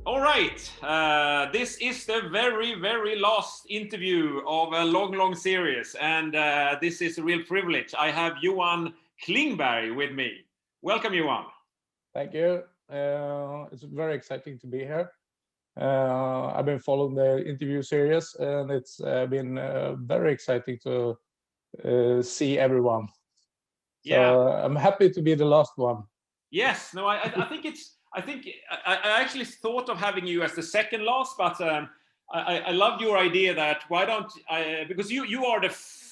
All right, this is the very last interview of a long series, and this is a real privilege. I have Johan Klingberg with me. Welcome, Johan. Thank you. It's very exciting to be here. I've been following the interview series, and it's been very exciting to see everyone. So I'm happy to be the last one. Yes, no, I think I actually thought of having you as the second last, but I loved your idea that why don't I, because you are the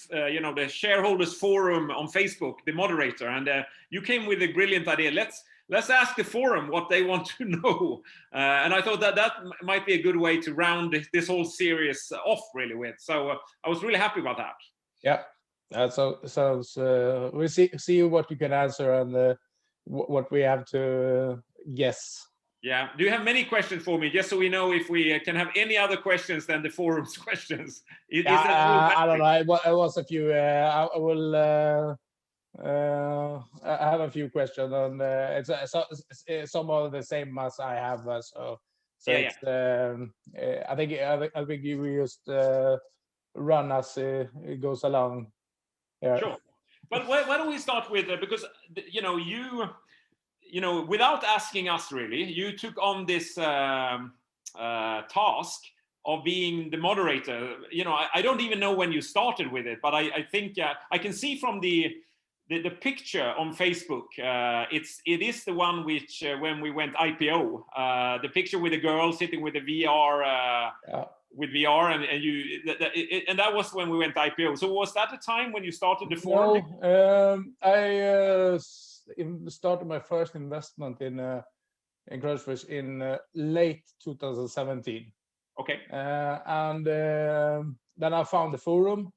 the shareholders forum on Facebook, the moderator, and you came with a brilliant idea. Let's ask the forum what they want to know, and I thought that might be a good way to round this whole series off really with. So I was really happy about that. Yeah, that sounds. We see what you can answer and what we have to guess. Yeah. Do you have many questions for me, just so we know if we can have any other questions than the forum's questions? I don't know. It was a few. I will. I have a few questions, and it's some of the same as I have. So yeah. it's. I think you will just run as it goes along. Yeah. Sure. But why don't we start with because without asking us really, you took on this task of being the moderator. I don't even know when you started with it, but I think I can see from the picture on Facebook, it is the one which when we went IPO, the picture with the girl sitting with the VR. With VR, and that was when we went IPO. So was that the time when you started the forum? No, I started my first investment in Crunchfish in late 2017. Okay. And then I found the forum,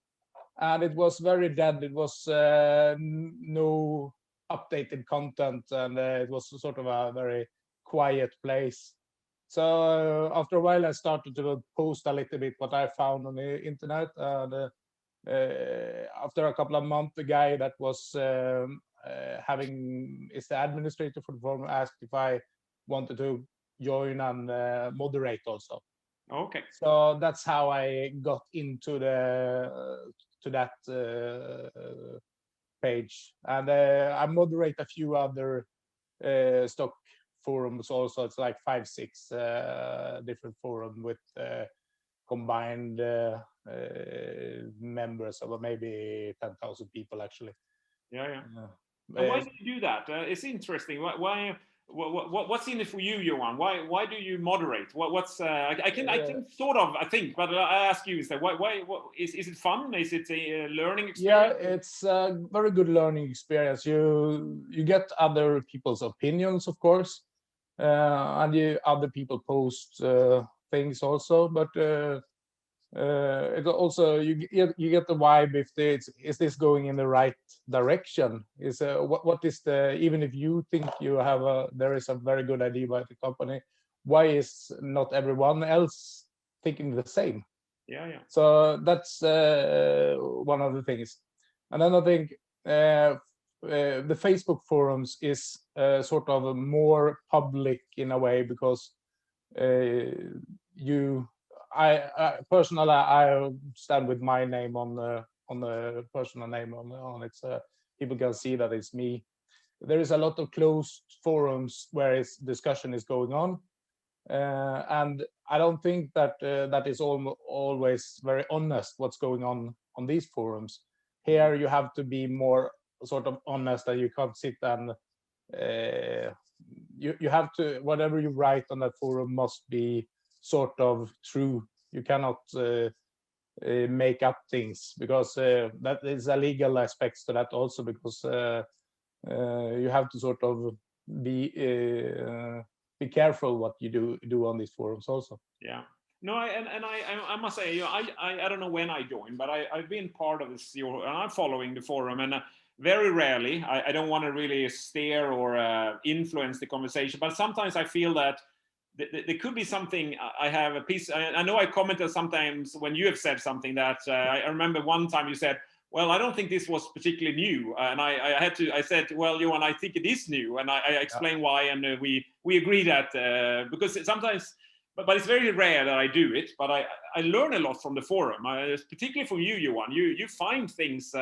and it was very dead. It was no updated content, and it was sort of a very quiet place. So after a while, I started to post a little bit what I found on the internet. And after a couple of months, the guy that was is the administrator for the forum asked if I wanted to join and moderate also. Okay. So that's how I got into that page, and I moderate a few other stock forums also. It's like 5-6 different forums with combined members of maybe 10,000 people actually. Yeah. And why do you do that? It's interesting. What's in it for you, Johan? Why do you moderate? What's I can sort of think, but I ask you instead. Why is it fun? Is it a learning experience? Yeah, it's a very good learning experience. You get other people's opinions, of course, and other people post things also, but it also you get the vibe if is this going in the right direction? Is what is the, even if you think you have there is a very good idea about the company, why is not everyone else thinking the same? Yeah. So that's one of the things. And then I think the Facebook forums is sort of more public in a way, because I personally I stand with my name on the personal name on it, so people can see that it's me. There is a lot of closed forums where discussion is going on, and I don't think that that is always very honest what's going on these forums. Here you have to be more sort of honest, that you can't sit and you have to, whatever you write on that forum must be sort of true. You cannot make up things, because that is a legal aspects to that also, because you have to sort of be careful what you do on these forums also. Yeah. No, I must say, I don't know when I joined, but I've been part of this, and I'm following the forum, and very rarely, I don't want to really steer or influence the conversation, but sometimes I feel that there could be something. I have a piece. I know I commented sometimes when you have said something that I remember one time you said, well, I don't think this was particularly new, and I said, well, I think it is new, and I explained why, and we agree that because sometimes but it's very rare that I do it. But I learn a lot from the forum, particularly from you, Johan. You find things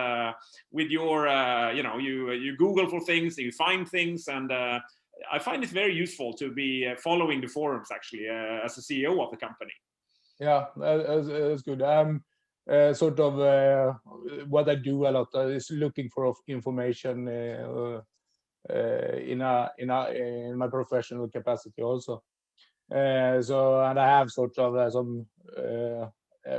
with your you Google for things, you find things, and I find it very useful to be following the forums actually as a CEO of the company. Yeah, that's good. Sort of what I do a lot is looking for information in my professional capacity also. So, and I have sort of some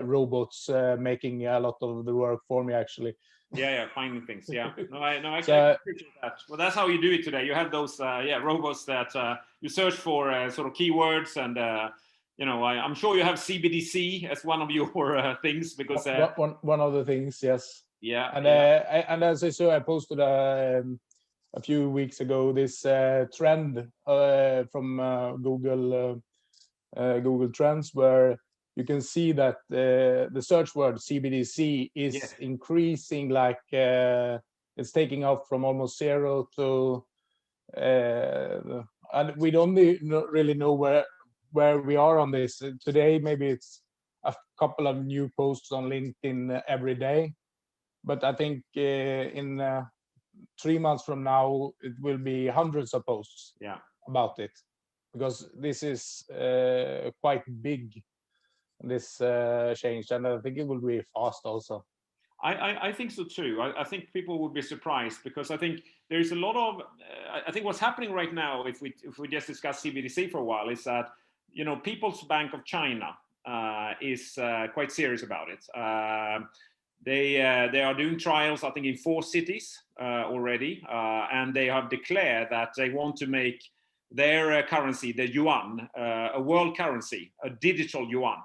robots making a lot of the work for me actually. Yeah, finding things. Yeah, I So, appreciate that. Well, that's how you do it today. You have those robots that you search for sort of keywords, and I'm sure you have CBDC as one of your things because one of the things, yes. Yeah, and as I saw, I posted a few weeks ago this trend from Google Trends, where you can see that the search word CBDC is increasing, like it's taking off from almost 0 to and we don't really know where we are on this today. Maybe it's a couple of new posts on LinkedIn every day, but I think in 3 months from now it will be hundreds of posts about it, because this is quite big, this change, and I think it will be fast also. I think so too. I think people will be surprised, because I think there is a lot of I think what's happening right now, if we just discuss CBDC for a while, is that People's Bank of China is quite serious about it. They are doing trials, I think, in 4 cities already, and they have declared that they want to make their currency, the yuan, a world currency, a digital yuan.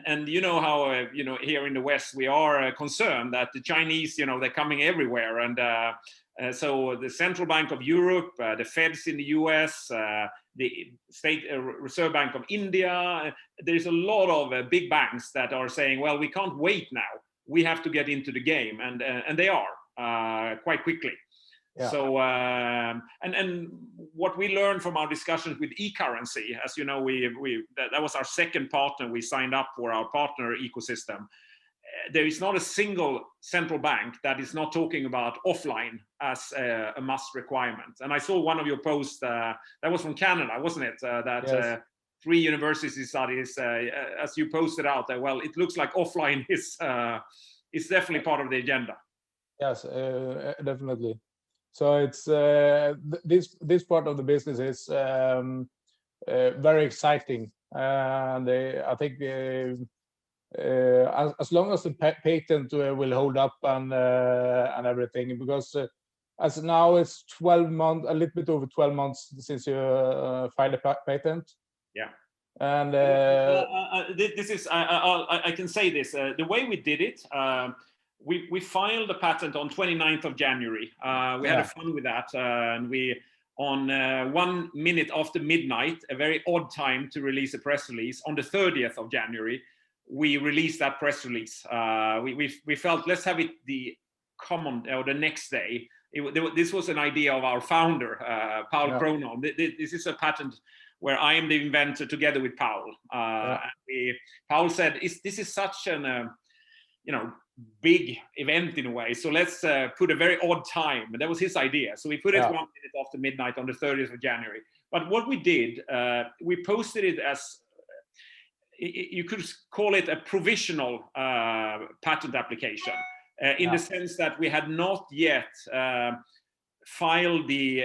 And you know how here in the West we are concerned that the Chinese, they're coming everywhere, and so the Central Bank of Europe, the Feds in the US, the State Reserve Bank of India, there's a lot of big banks that are saying, well, we can't wait now. We have to get into the game, and they are quite quickly. Yeah. So and what we learned from our discussions with eCurrency, as you know, that was our second partner we signed up for our partner ecosystem. There is not a single central bank that is not talking about offline as a must requirement. And I saw one of your posts that was from Canada, wasn't it? That 3 university studies, as you posted out there. Well, it looks like offline is definitely part of the agenda. Yes, definitely. So it's this part of the business is very exciting, and I think as long as the patent will hold up and everything, because as now it's 12 months, a little bit over 12 months since you filed a patent. Yeah. And this is I can say this the way we did it. We filed the patent on 29th of January. We had fun with that, and we on 1 minute after midnight, a very odd time to release a press release, on the 30th of January, we released that press release. We felt, let's have it the next day. This was an idea of our founder, Paul Kronon. This is a patent where I am the inventor together with Paul. Paul said, this is such an big event in a way, so let's put a very odd time. And that was his idea. So we put it 1 minute after midnight on the 30th of January. But what we did, we posted it as, you could call it a provisional patent application, in the sense that we had not yet filed the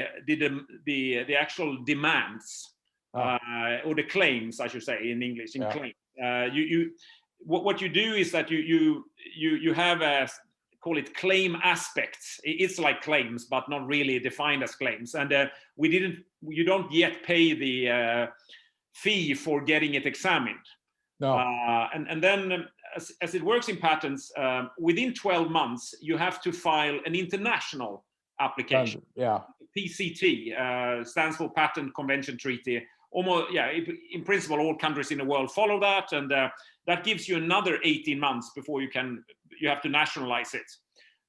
actual demands, or the claims, I should say, in English, claims. What you do is that you have call it claim aspects. It's like claims, but not really defined as claims. And you don't yet pay the fee for getting it examined. No. And then as it works in patents, within 12 months, you have to file an international application. PCT stands for Patent Convention Treaty. Almost, in principle, all countries in the world follow that, and that gives you another 18 months before you have to nationalize it.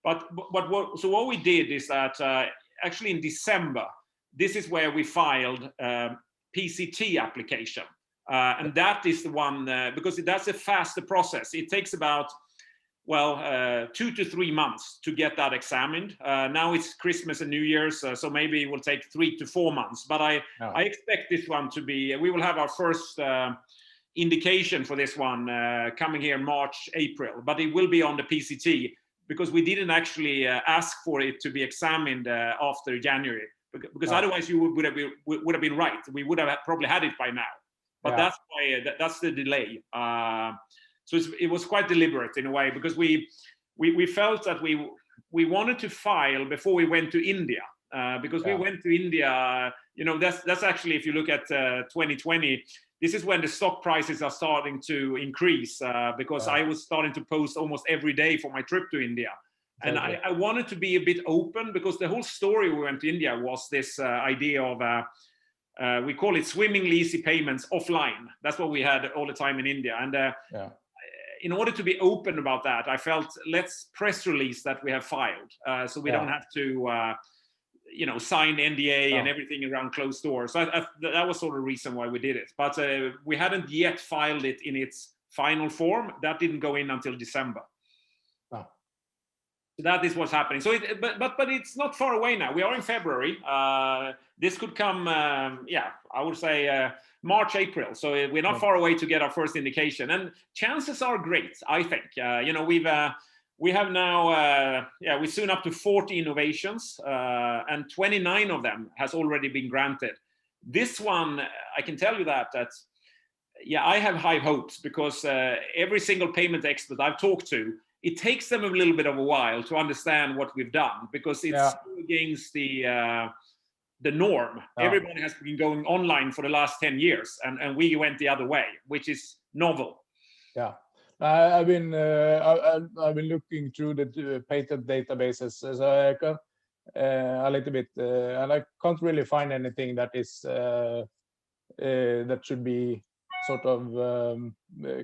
So what we did is that actually in December, this is where we filed PCT application. and that is the one because that's a faster process. It takes about 2 to 3 months to get that examined. Now it's Christmas and New Year's, so maybe it will take 3 to 4 months. But I expect this one to be. We will have our first indication for this one coming here in March, April. But it will be on the PCT because we didn't actually ask for it to be examined after January, because otherwise you would have been right. We would have probably had it by now. But that's why that's the delay. So it was quite deliberate in a way, because we felt that we wanted to file before we went to India, because we went to India. That's actually, if you look at 2020, this is when the stock prices are starting to increase, because I was starting to post almost every day for my trip to India. And I wanted to be a bit open, because the whole story we went to India was this idea of we call it swimmingly easy payments offline. That's what we had all the time in India. And in order to be open about that, I felt, let's press release that we have filed, so we don't have to sign NDA and everything around closed doors. So that was sort of the reason why we did it. But we hadn't yet filed it in its final form. That didn't go in until December. So that is what's happening. So but it's not far away now. We are in February. This could come, I would say March, April. So we're not far away to get our first indication. And chances are great, I think. We have now, we're soon up to 40 innovations, and 29 of them has already been granted. This one, I can tell you that I have high hopes, because every single payment expert I've talked to, it takes them a little bit of a while to understand what we've done, because it's against the norm. Everybody has been going online for the last 10 years, and we went the other way, which is novel. I've been looking through the patent databases, so I can a little bit, and I can't really find anything that is that should be sort of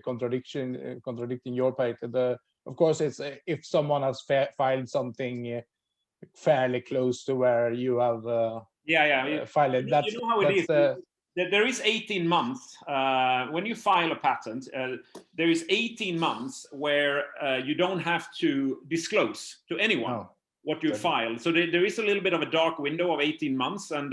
contradicting your patent. Of course, it's if someone has filed something fairly close to where you have filed it. That's, you know how it is. There is 18 months when you file a patent. There is 18 months where you don't have to disclose to anyone what you filed. So there is a little bit of a dark window of 18 months, and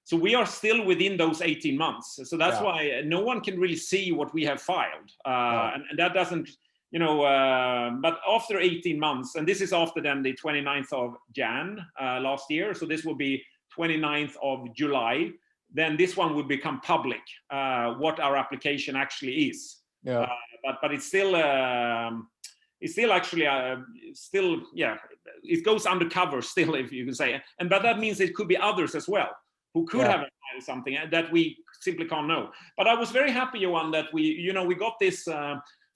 so we are still within those 18 months. So that's why no one can really see what we have filed, and that doesn't. But after 18 months, and this is after then the 29th of Jan last year, so this will be 29th of July, then this one would become public, what our application actually is. But it's still actually it goes undercover still, if you can say. But that means it could be others as well who could have filed something that we simply can't know. But I was very happy, Johan, that we got this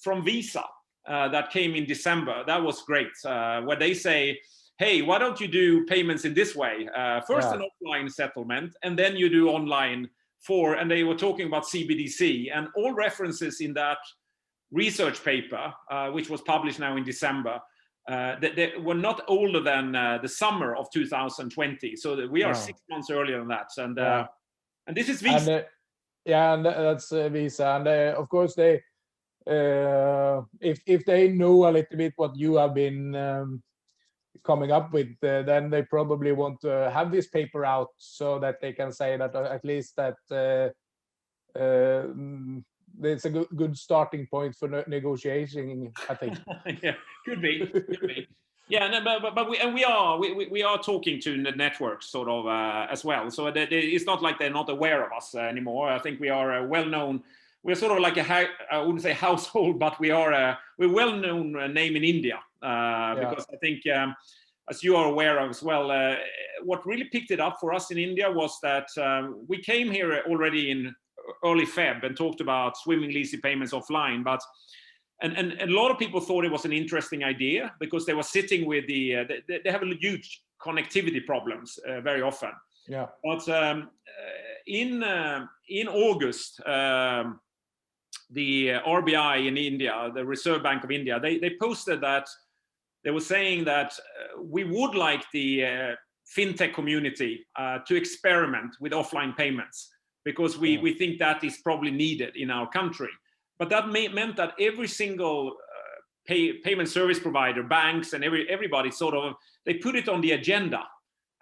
from Visa. That came in December. That was great. Where they say, hey, why don't you do payments in this way? First an offline settlement, and then you do online and they were talking about CBDC, and all references in that research paper, which was published now in December, they were not older than the summer of 2020. So we are 6 months earlier than that. And this is Visa. And that's Visa. And of course, they if they know a little bit what you have been coming up with, then they probably want to have this paper out so that they can say that at least that it's a good starting point for negotiating, I think. Could be. But we are talking to the networks sort of as well. So it's not like they're not aware of us anymore. I think we are well known. We're sort of like I wouldn't say household, but we're well-known name in India, because I think, as you are aware of as well, what really picked it up for us in India was that we came here already in early Feb and talked about swimmingly easy payments offline, and a lot of people thought it was an interesting idea, because they were sitting with they have a huge connectivity problems very often. But in August, the RBI in India, the Reserve Bank of India, they posted that they were saying that we would like the fintech community to experiment with offline payments. because we think that is probably needed in our country. But that meant that every single payment service provider, banks, and everybody sort of, they put it on the agenda.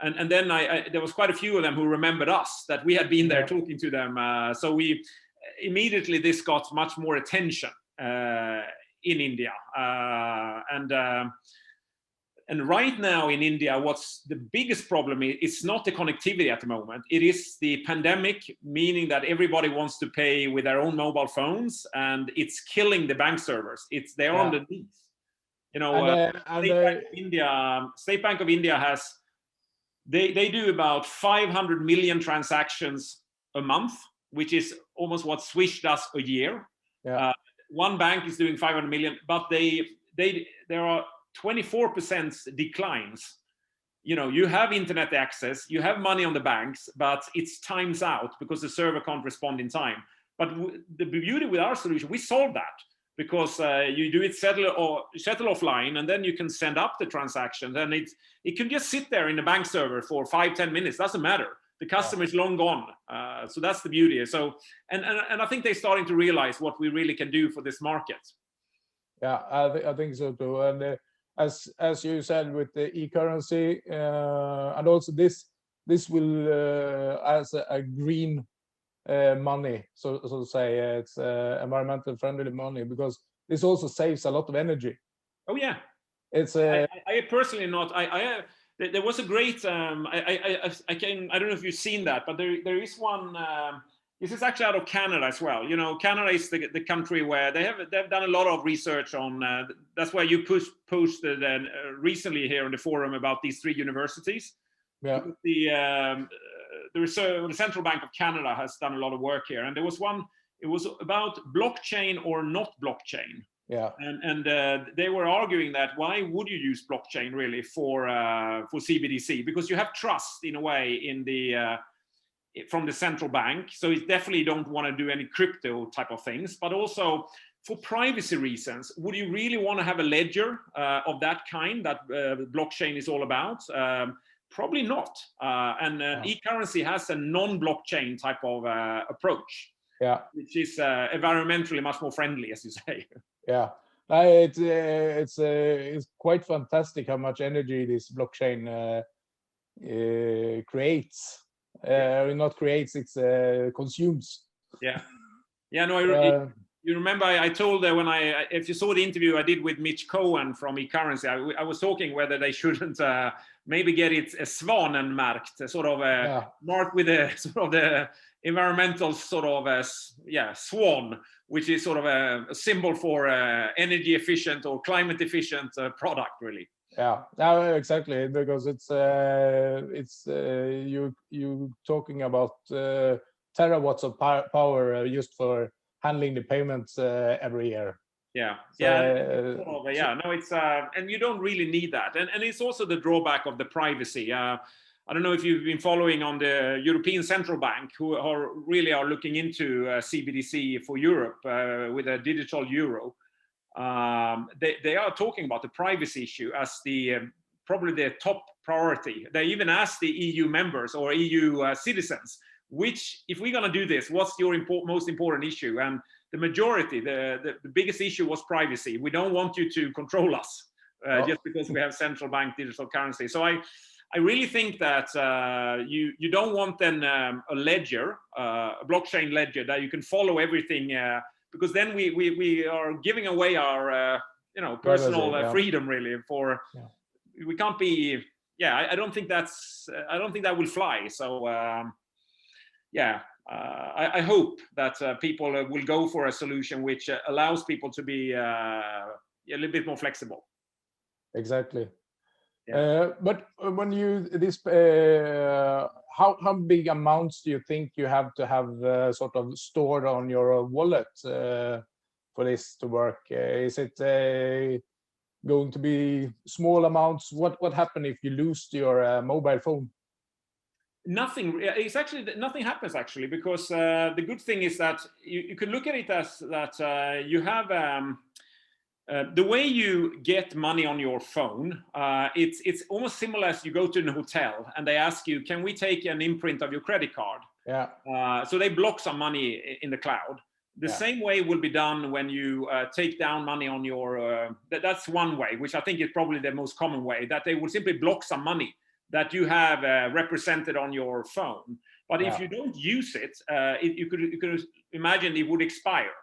And then there was quite a few of them who remembered us, that we had been there talking to them. So we immediately, this got much more attention in India. And right now in India, what's the biggest problem is, it's not the connectivity at the moment. It is the pandemic, meaning that everybody wants to pay with their own mobile phones, and it's killing the bank servers. They're on the knees. You know, State Bank of India has, they do about 500 million transactions a month, which is almost what Swish does a year. One bank is doing 500 million, but there are 24% declines. You know, you have internet access, you have money on the banks, but it's times out because the server can't respond in time. But the beauty with our solution, we solve that, because you do it settle offline, and then you can send up the transactions, and it can just sit there in the bank server for 5-10 minutes. Doesn't matter. The customer is long gone. So that's the beauty. So and I think they're starting to realize what we really can do for this market. Yeah, I think so too. And as you said, with the e-currency, and also this will as a green money, so to say, it's environmental friendly money, because this also saves a lot of energy. Oh yeah, it's I personally not. There was a great I don't know if you've seen that, but there is one. This is actually out of Canada as well. You know, Canada is the country where they've done a lot of research on. That's why you posted recently here on the forum about these 3 universities. Yeah. The Central Bank of Canada has done a lot of work here, and there was one. It was about blockchain or not blockchain. Yeah. And they were arguing that why would you use blockchain really for CBDC? Because you have trust in a way in the from the central bank, so it definitely don't want to do any crypto type of things. But also for privacy reasons, would you really want to have a ledger of that kind that blockchain is all about? Probably not. E-currency has a non-blockchain type of approach. Yeah, which is environmentally much more friendly, as you say. Yeah, it's quite fantastic how much energy this blockchain creates. Not creates, it's consumes. Yeah, no, you remember I told when if you saw the interview I did with Mitch Cohen from eCurrency, I was talking whether they shouldn't maybe get it Svanen marked, sort of marked with a sort of the environmental sort of swan, which is sort of a symbol for energy efficient or climate efficient product, really. Yeah, no, exactly, because it's you talking about terawatts of power used for handling the payments every year. No, it's and you don't really need that, and it's also the drawback of the privacy. I don't know if you've been following on the European Central Bank, who are looking into CBDC for Europe with a digital euro. They are talking about the privacy issue as probably the top priority. They even asked the EU members or EU citizens, which, if we're going to do this, what's your most important issue? And the majority, the biggest issue was privacy. We don't want you to control us just because we have central bank digital currency. So I really think that you don't want then a ledger, a blockchain ledger that you can follow everything, because then we are giving away our personal freedom really. We can't be. I don't think that will fly. So I hope that people will go for a solution which allows people to be a little bit more flexible. Exactly. But when you how big amounts do you think you have to have sort of stored on your wallet for this to work? Is it going to be small amounts? What happens if you lose your mobile phone? Nothing. It's actually nothing happens actually, because the good thing is that you can look at it as that you have The way you get money on your phone, it's almost similar as you go to a hotel and they ask you, can we take an imprint of your credit card? Yeah. So they block some money in the cloud. The same way will be done when you take down money on your, that's one way, which I think is probably the most common way, that they will simply block some money that you have represented on your phone. But if you don't use it, you could imagine it would expire.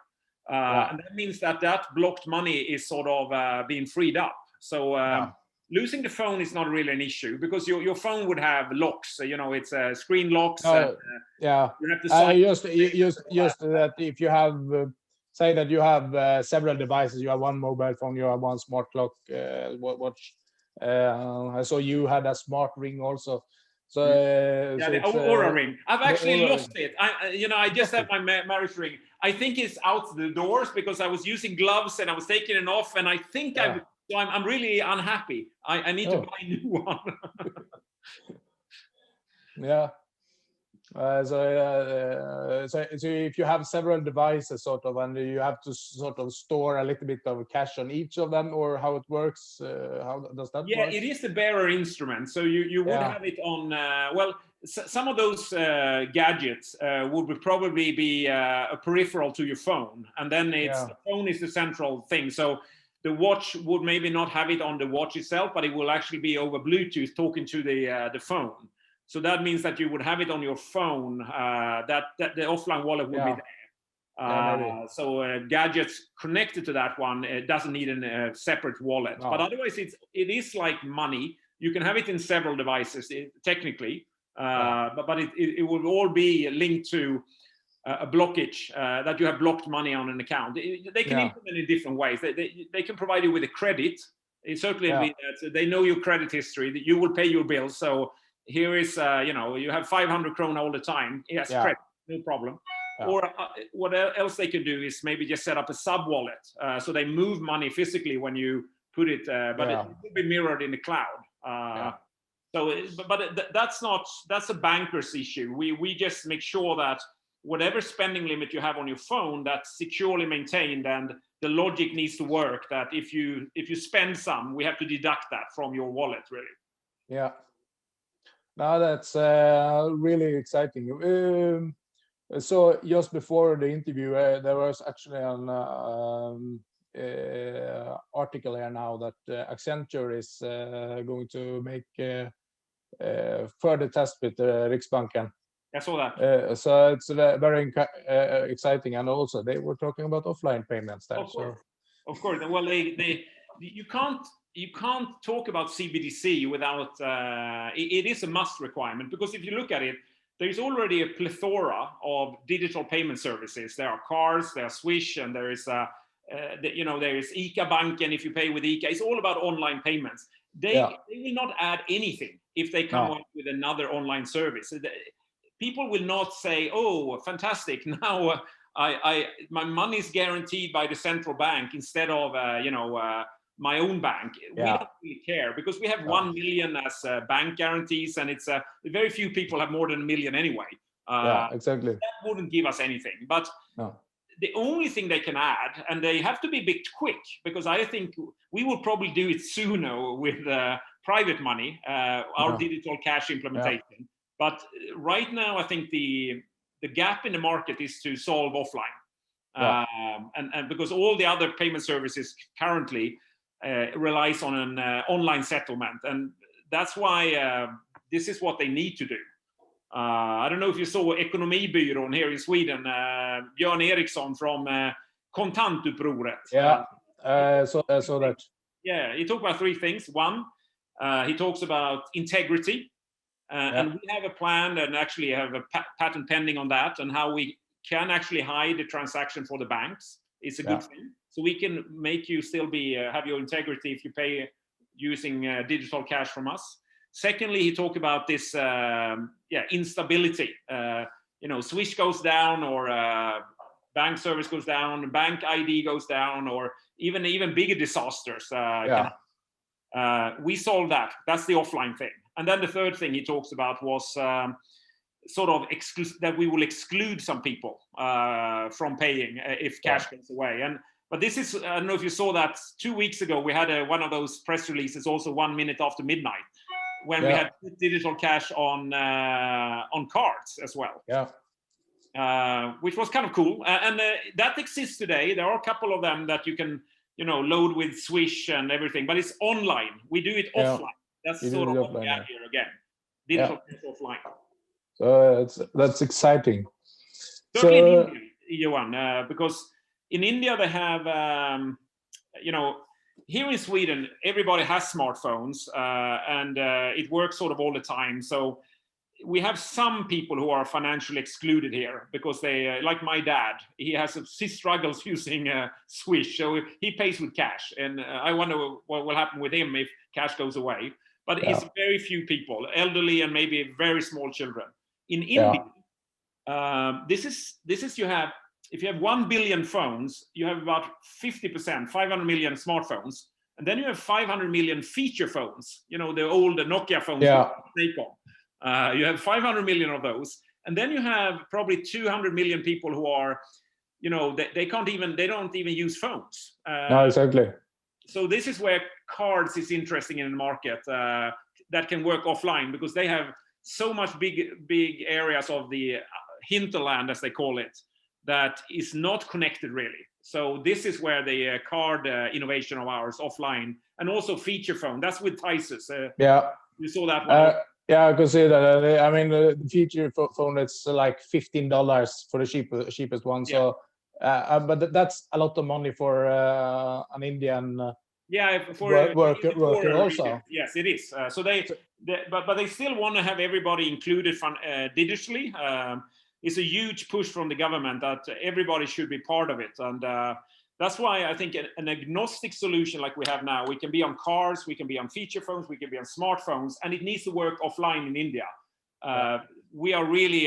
And that means that blocked money is sort of being freed up. So losing the phone is not really an issue because your phone would have locks. You know, it's screen locks. Yeah. You have to just that if you have, say that you have several devices, you have one mobile phone, you have one smart clock, watch. I saw you had a smart ring also. So, so the Aura ring. I've actually lost it. I just have my marriage ring. I think it's out the doors because I was using gloves and I was taking it off, and I think I'm really unhappy. I need to buy a new one. Yeah. So if you have several devices, sort of, and you have to sort of store a little bit of cash on each of them, or how it works, how does that work? Yeah, it is the bearer instrument. So you would have it on, some of those gadgets would probably be a peripheral to your phone. And then the phone is the central thing. So the watch would maybe not have it on the watch itself, but it will actually be over Bluetooth talking to the phone. So that means that you would have it on your phone, that the offline wallet would be there. So gadgets connected to that one, it doesn't need a separate wallet. But otherwise, it is like money. You can have it in several devices, technically, but it will all be linked to a blockage that you have blocked money on an account. They can implement in different ways. They can provide you with a credit. It certainly means that they know your credit history, that you will pay your bills. So here is, you have 500 krona all the time. Yes, credit, no problem. Or what else they can do is maybe just set up a sub wallet. So they move money physically when you put it, but it will be mirrored in the cloud. So, that's a banker's issue. We just make sure that whatever spending limit you have on your phone, that's securely maintained, and the logic needs to work. That if you spend some, we have to deduct that from your wallet, really. Yeah. Now that's really exciting. So just before the interview, there was actually an article here now that Accenture is going to make further tests with Riksbanken. I saw that. So it's very exciting, and also they were talking about offline payments there. Of course. Well, you can't talk about CBDC without it is a must requirement, because if you look at it, there's already a plethora of digital payment services. There are cards, there are Swish, and there is there is ICA Bank, and if you pay with ICA, it's all about online payments. They will not add anything if they come up with another online service. People will not say, "Oh, fantastic! Now my money is guaranteed by the central bank instead of my own bank." We don't really care, because we have 1 million as bank guarantees, and it's very few people have more than 1 million anyway. Exactly. That wouldn't give us anything. But the only thing they can add, and they have to be a bit quick, because I think we will probably do it sooner with private money, our digital cash implementation. But right now, I think the gap in the market is to solve offline. And because all the other payment services currently relies on an online settlement, and that's why this is what they need to do. I don't know if you saw Ekonomibyrån here in Sweden, Björn Eriksson from Kontantupproret. So that. Yeah, he talked about 3 things. One, he talks about integrity, and we have a plan and actually have a patent pending on that, and how we can actually hide the transaction for the banks. It's a good thing. So we can make you still have your integrity if you pay using digital cash from us. Secondly, he talked about this instability. Swish goes down, or bank service goes down, bank ID goes down, or even bigger disasters. We solve that. That's the offline thing. And then the third thing he talks about was sort of that we will exclude some people from paying if cash goes away. And But this is, I don't know if you saw that 2 weeks ago, we had one of those press releases also 1 minute after midnight, when we had digital cash on cards as well. Which was kind of cool. And that exists today. There are a couple of them that you can, load with Swish and everything, but it's online. We do it offline. That's sort of what we have here again. Digital cash offline. So that's exciting. Certainly in India, Johan, because in India they have, here in Sweden, everybody has smartphones and it works sort of all the time. So we have some people who are financially excluded here because they, like my dad, he struggles using Swish, so he pays with cash. And I wonder what will happen with him if cash goes away. But it's very few people, elderly and maybe very small children. In India, this is you have, if you have 1 billion phones, you have about 50%, 500 million smartphones, and then you have 500 million feature phones. The old Nokia phones. You have 500 million of those, and then you have probably 200 million people who are, they don't even use phones. No, exactly. So this is where cards is interesting in the market that can work offline, because they have so much big areas of the hinterland, as they call it, that is not connected really. So this is where the card innovation of ours offline, and also feature phone. That's with Tysus. You saw that one. I could see that. I mean, the feature phone, it's like $15 for the cheapest one. So, but that's a lot of money for an Indian worker also. Yes, it is. So but they still want to have everybody included digitally. It's a huge push from the government that everybody should be part of it, and that's why I think an agnostic solution like we have now, we can be on cars, we can be on feature phones, we can be on smartphones, and it needs to work offline in India. We are really,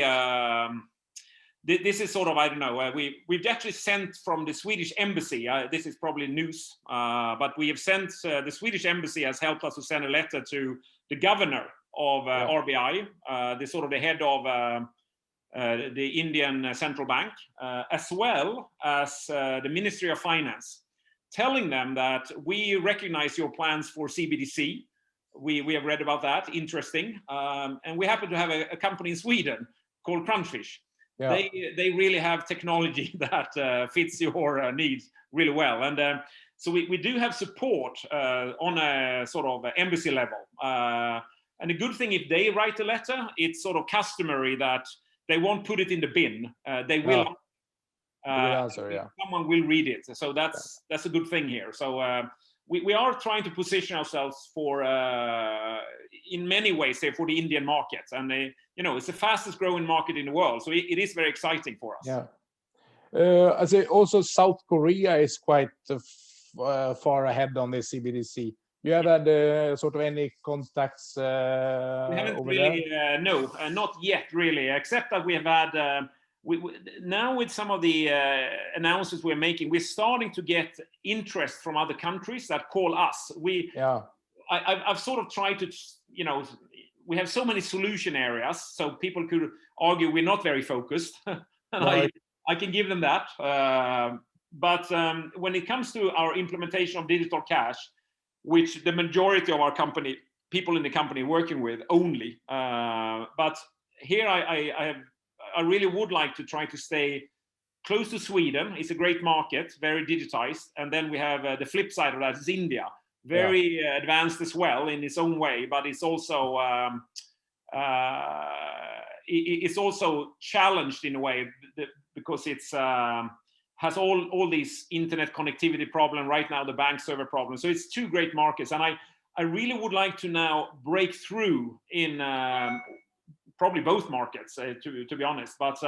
this is sort of, I don't know, we've actually sent from the Swedish embassy, this is probably news, but we have sent, the Swedish embassy has helped us to send a letter to the governor of RBI, the head of the Indian central bank, as well as the Ministry of Finance, telling them that we recognize your plans for CBDC. We have read about that, interesting. And we happen to have a company in Sweden called Crunchfish. They really have technology that fits your needs really well. And so we do have support on a sort of embassy level. And the good thing, if they write a letter, it's sort of customary that they won't put it in the bin. They will answer, someone will read it. So that's a good thing here. So we are trying to position ourselves for, in many ways, say, for the Indian market. And it's the fastest growing market in the world. So it is very exciting for us. I say also South Korea is quite far ahead on the CBDC. You have had sort of any contacts we haven't really, no, not yet really, except that we have had, now with some of the announcements we're making, we're starting to get interest from other countries that call us. I've sort of tried to, we have so many solution areas, so people could argue we're not very focused. And I can give them that. But when it comes to our implementation of digital cash, which the majority of our people in the company working with only. But here I really would like to try to stay close to Sweden. It's a great market, very digitized. And then we have the flip side of that is India, very advanced as well in its own way, but it's also challenged in a way because it's has all these internet connectivity problem right now, the bank server problem. So it's two great markets, and I really would like to now break through in probably both markets, to be honest. But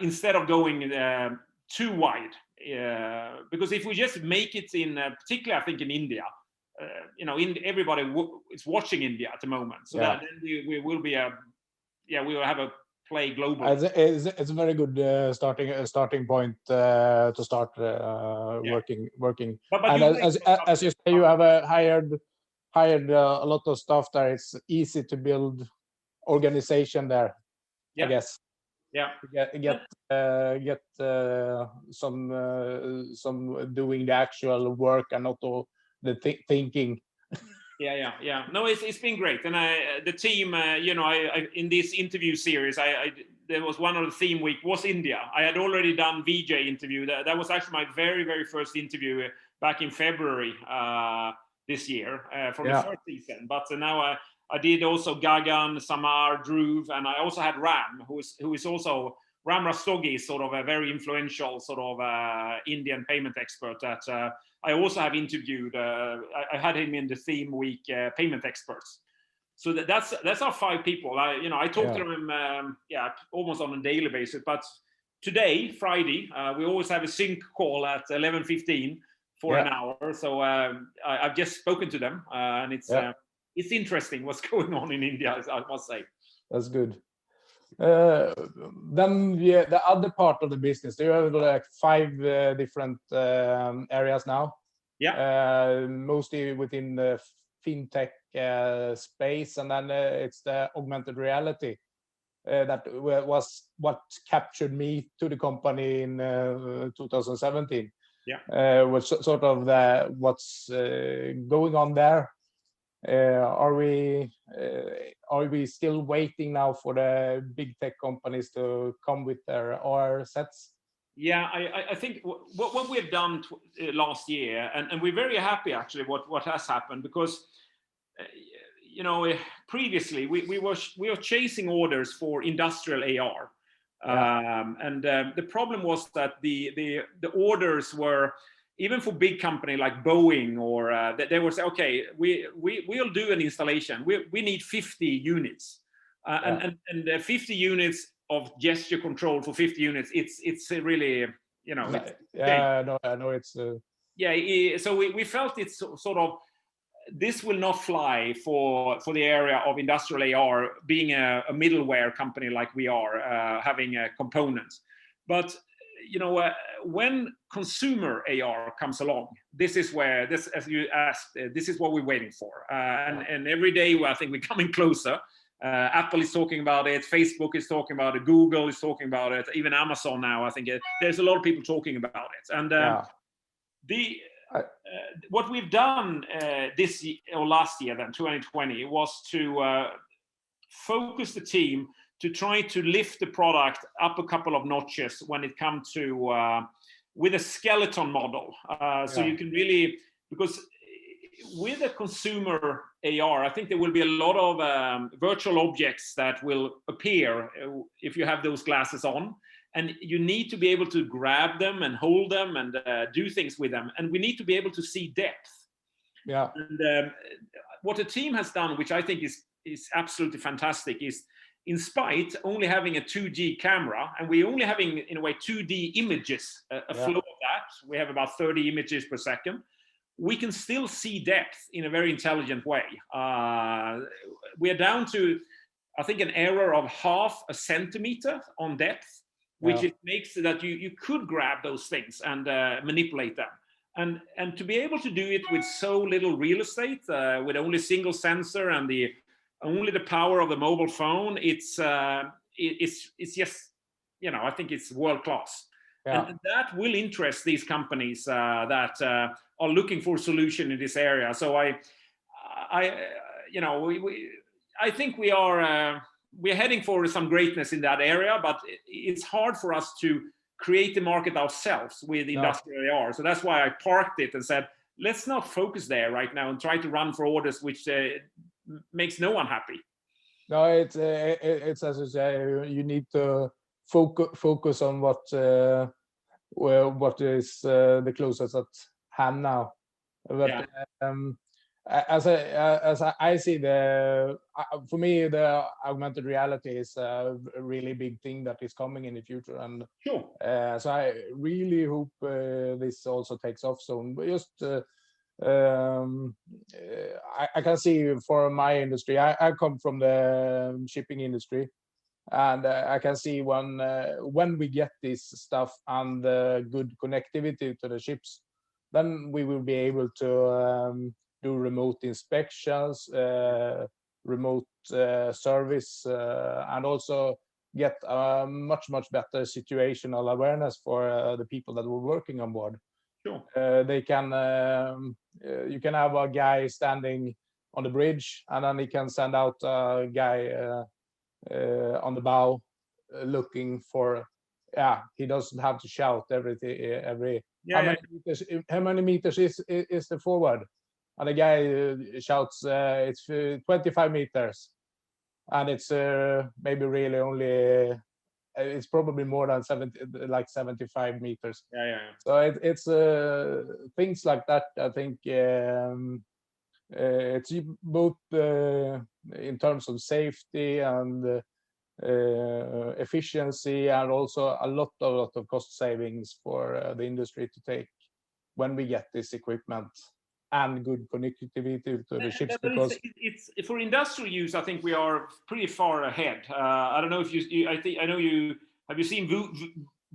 instead of going too wide, because if we just make it in, particularly I think in India, everybody is watching India at the moment. So that then we will be we will have a play globally. It's a very good starting point to start working. But and as you say, you have hired a lot of stuff there. It's easy to build organization there, I guess. Yeah. Get some doing the actual work and not all the thinking. Yeah. No, it's been great, and the team, I in this interview series, there was one of the theme week was India. I had already done VJ interview. That was actually my very first interview back in February this year from the first season. But now I did also Gagan, Samar, Dhruv, and I also had Ram, who is also Ram Rastogi, is sort of a very influential sort of Indian payment expert that. I also have interviewed. I had him in the theme week payment experts. So that's our 5 people. I talk to them almost on a daily basis. But today, Friday, we always have a sync call at 11:15 for an hour. So I've just spoken to them, and it's interesting what's going on in India, I must say. That's good. Then the other part of the business, there are like 5 different areas now. Mostly within the fintech space, and then it's the augmented reality that was what captured me to the company in 2017. Was sort of what's going on there. Are we still waiting now for the big tech companies to come with their AR sets? Yeah, I think what we've done last year, and we're very happy actually what has happened, because previously we were chasing orders for industrial AR, and the problem was that the orders were, even for big company like Boeing, or they were say, okay, we'll do an installation. We need 50 units, and 50 units of gesture control for 50 units. It's really no, I know it's. So we felt it's sort of, this will not fly for the area of industrial AR, being a middleware company like we are, having components. But when consumer AR comes along, this is where as you asked, this is what we're waiting for, and every day I think we're coming closer. Apple is talking about it, Facebook is talking about it, Google is talking about it, even Amazon now. I think there's a lot of people talking about it, and what we've done this year, or last year, then 2020, was to focus the team to try to lift the product up a couple of notches when it comes to with a skeleton model. So you can really, because with a consumer AR, I think there will be a lot of virtual objects that will appear if you have those glasses on. And you need to be able to grab them and hold them and do things with them. And we need to be able to see depth. And what the team has done, which I think is absolutely fantastic, is, in spite only having a 2G camera, and we're only having, in a way, 2D images, a flow of that. We have about 30 images per second. We can still see depth in a very intelligent way. We are down to, I think, an error of 0.5 centimeter on depth, which it makes that you could grab those things and manipulate them. And to be able to do it with so little real estate, with only single sensor and only the power of the mobile phone, it's just, I think it's world class. And that will interest these companies that are looking for a solution in this area. So I think we're heading for some greatness in that area, but it's hard for us to create the market ourselves with industrial AR. So that's why I parked it and said, let's not focus there right now and try to run for orders, which makes no one happy. No, it's as you say, you need to focus on what is the closest at hand now. But as I see for me, the augmented reality is a really big thing that is coming in the future, and so I really hope this also takes off soon. But just I can see for my industry, I come from the shipping industry, and I can see when we get this stuff and good connectivity to the ships, then we will be able to do remote inspections, remote service, and also get a much better situational awareness for the people that were working on board. Sure. They can you can have a guy standing on the bridge, and then he can send out a guy on the bow looking for. Yeah, he doesn't have to shout everything. Yeah, How many meters is the forward? And the guy shouts, it's 25 meters, and it's maybe really only. It's probably more than 70, like 75 meters. yeah. So it's things like that. I think it's both in terms of safety and efficiency, and also a lot of cost savings for the industry to take when we get this equipment and good connectivity to the ships. But Because it's for industrial use. I think we are pretty far ahead. I don't know if I know you. Have you seen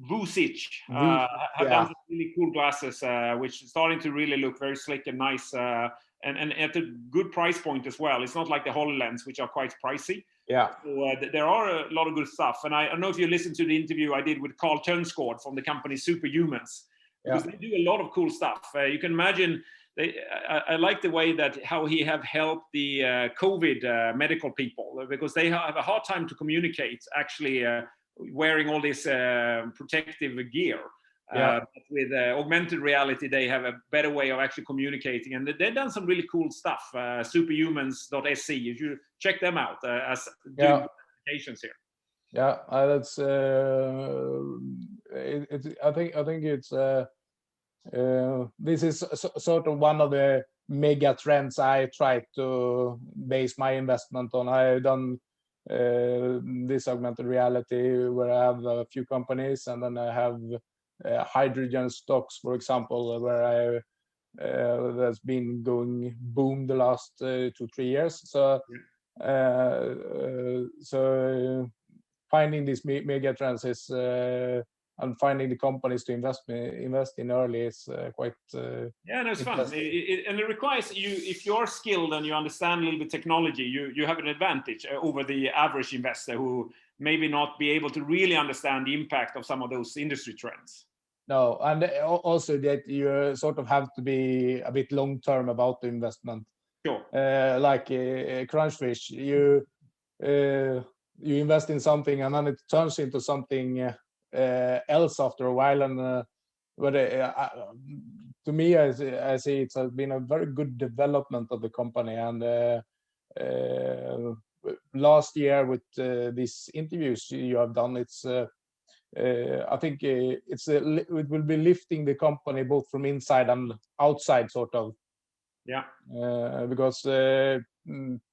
Vucic? Have done some really cool glasses, which is starting to really look very slick and nice, and at a good price point as well. It's not like the HoloLens, which are quite pricey. Yeah. So there are a lot of good stuff. And I don't know if you listened to the interview I did with Carl Tønsgaard from the company Superhumans, because they do a lot of cool stuff. You can imagine. I like the way that how he have helped the COVID medical people, because they have a hard time to communicate actually wearing all this protective gear. With augmented reality, they have a better way of actually communicating, and they've done some really cool stuff. Superhumans.se, you should check them out as doing applications here. Yeah, that's. I think it's. This is sort of one of the mega trends I try to base my investment on. I've done this augmented reality where I have a few companies, and then I have hydrogen stocks, for example, where that's been going boom the last 2-3 years. So finding these mega trends is and finding the companies to invest in early is quite no, it's fun. And it requires you, if you're skilled and you understand a little bit technology, you have an advantage over the average investor who maybe not be able to really understand the impact of some of those industry trends. No, and also that you sort of have to be a bit long term about the investment. Sure. Like Crunchfish, you invest in something and then it turns into something else after a while, and to me, I see it's been a very good development of the company. And last year with these interviews you have done, it's I think it will be lifting the company both from inside and outside, sort of. Yeah. Because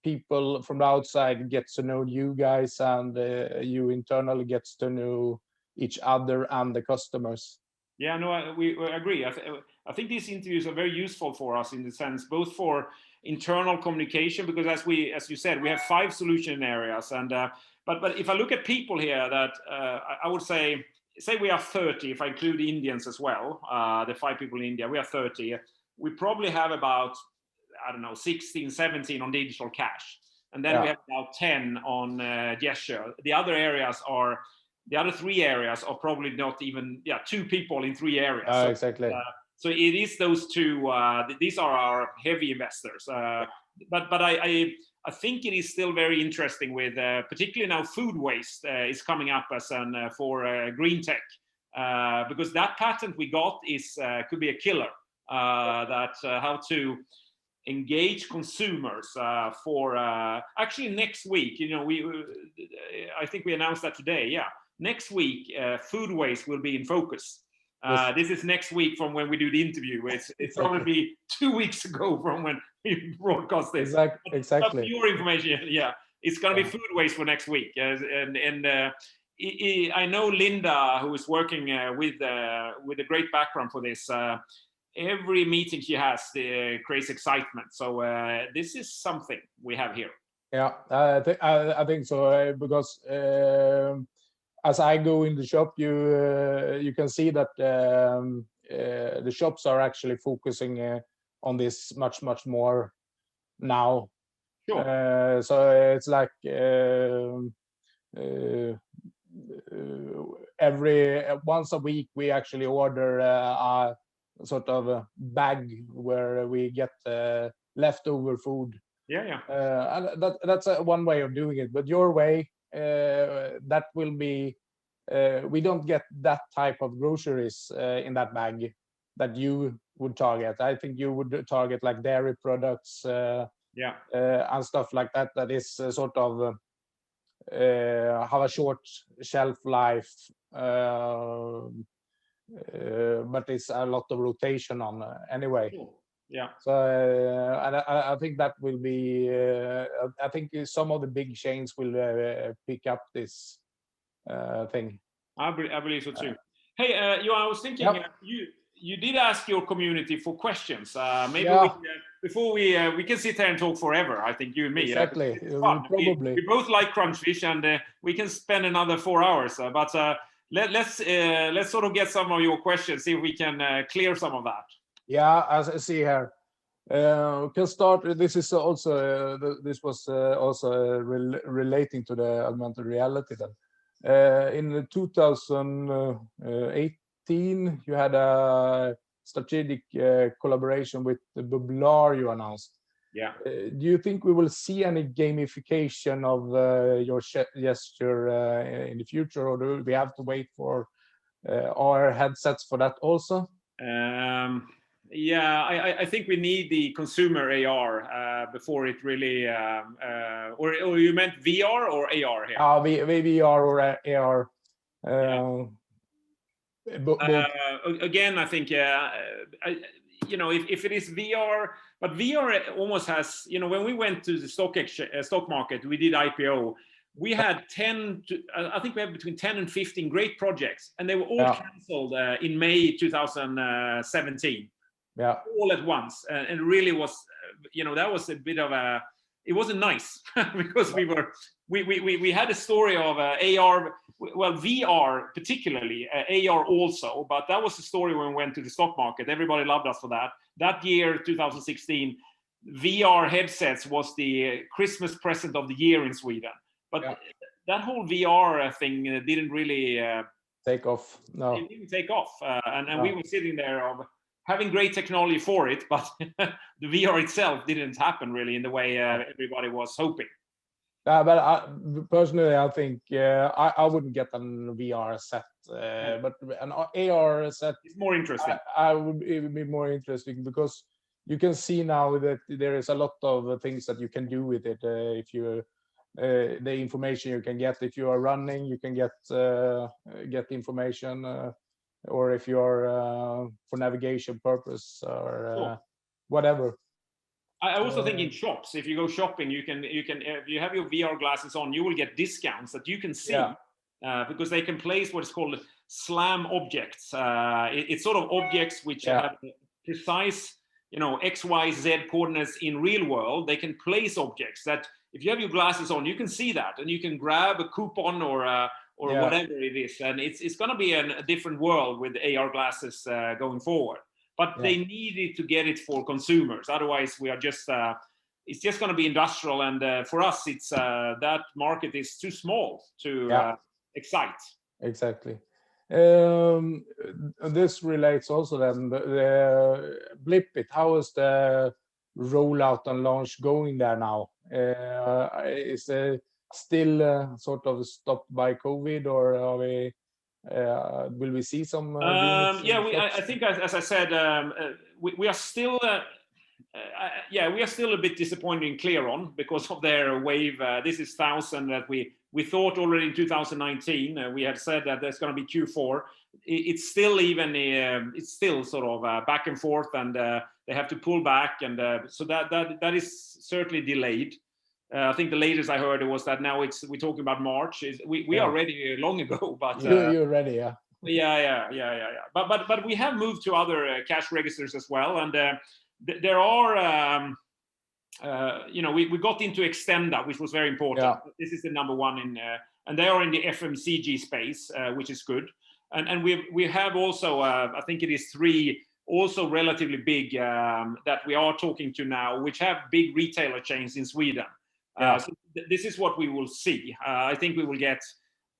people from the outside get to know you guys, and you internally gets to know each other and the customers. Yeah, no, we agree. I think these interviews are very useful for us in the sense, both for internal communication, because as you said, we have 5 solution areas, and but if I look at people here, that I would say we are 30, if I include the Indians as well, the 5 people in India, we are 30. We probably have about, I don't know, 16, 17 on digital cash, and then we have about 10 on gesture. The other 3 areas are probably not even 2 people in 3 areas. So, exactly. So it is those 2. These are our heavy investors. But I think it is still very interesting with particularly now food waste is coming up as for green tech, because that patent we got is could be a killer. That how to engage consumers for actually next week. I think we announced that today. Yeah. Next week, food waste will be in focus. This is next week from when we do the interview. It's probably 2 weeks ago from when we broadcast this. Exactly. For your information, it's going to be food waste for next week. I know Linda, who is working with a great background for this. Every meeting she has creates excitement. So this is something we have here. Yeah, I think so, because as I go in the shop, you can see that the shops are actually focusing on this much more now. Sure. So it's like every once a week we actually order a sort of a bag where we get leftover food. Yeah. And that's one way of doing it. But your way, that will be, we don't get that type of groceries in that bag that you would target. I think you would target like dairy products and stuff like that. That is sort of have a short shelf life, but it's a lot of rotation on anyway. Yeah. So and I think that will be. I think some of the big chains will pick up this thing. I believe so too. Hey, Johan, I was thinking you did ask your community for questions. Maybe before we can sit here and talk forever. I think you and me. Exactly. It's fun. Probably. We both like crunchfish, and we can spend another 4 hours. But let's sort of get some of your questions. See if we can clear some of that. Yeah, as I see here. We can start. This is also this was also relating to the augmented reality. Then in 2018, you had a strategic collaboration with the Bublar you announced. Yeah. Do you think we will see any gamification of your gesture in the future, or do we have to wait for our headsets for that also? Yeah, I think we need the consumer AR before it really, or you meant VR or AR here? VR or AR. Again, I think, if it is VR, but VR almost has, when we went to the stock market, we did IPO. We had I think we have between 10 and 15 great projects, and they were all canceled in May 2017. Yeah, all at once, and really was, that was a bit of it wasn't nice because we had a story of AR, well, VR particularly, AR also, but that was the story when we went to the stock market. Everybody loved us for that. That year, 2016, VR headsets was the Christmas present of the year in Sweden. But that whole VR thing didn't really take off. No, it didn't take off, and we were sitting there having great technology for it, but the VR itself didn't happen really in the way everybody was hoping. But personally, I think I wouldn't get a VR set, but an AR set is more interesting. It would be more interesting because you can see now that there is a lot of things that you can do with it. If you the information you can get if you are running, you can get information. Or if you're for navigation purpose or whatever. I also think in shops, if you go shopping, you can if you have your VR glasses on, you will get discounts that you can see because they can place what is called SLAM objects. It's sort of objects which have precise, X, Y, Z coordinates in real world. They can place objects that if you have your glasses on, you can see that, and you can grab a coupon or whatever it is, and it's going to be a different world with AR glasses going forward. But they needed to get it for consumers. Otherwise, we are just it's just going to be industrial, and for us, it's that market is too small to excite. Exactly. This relates also then the Blip It. How is the rollout and launch going there now? Is it still sort of stopped by COVID, or are we? Will we see some? I think, as I said, we are still. We are still a bit disappointed in Clearon because of their wave. This is 1,000 that we thought already in 2019. We had said that there's going to be Q4. It's still it's still sort of back and forth, and they have to pull back, and so that is certainly delayed. I think the latest I heard was that now we're talking about March. We are ready long ago, but you're ready, yeah. But we have moved to other cash registers as well, and there are we got into Extenda, which was very important. This is the number one in and they are in the FMCG space, which is good, and we have also I think it is 3 also relatively big that we are talking to now, which have big retailer chains in Sweden. So this is what we will see. I think we will get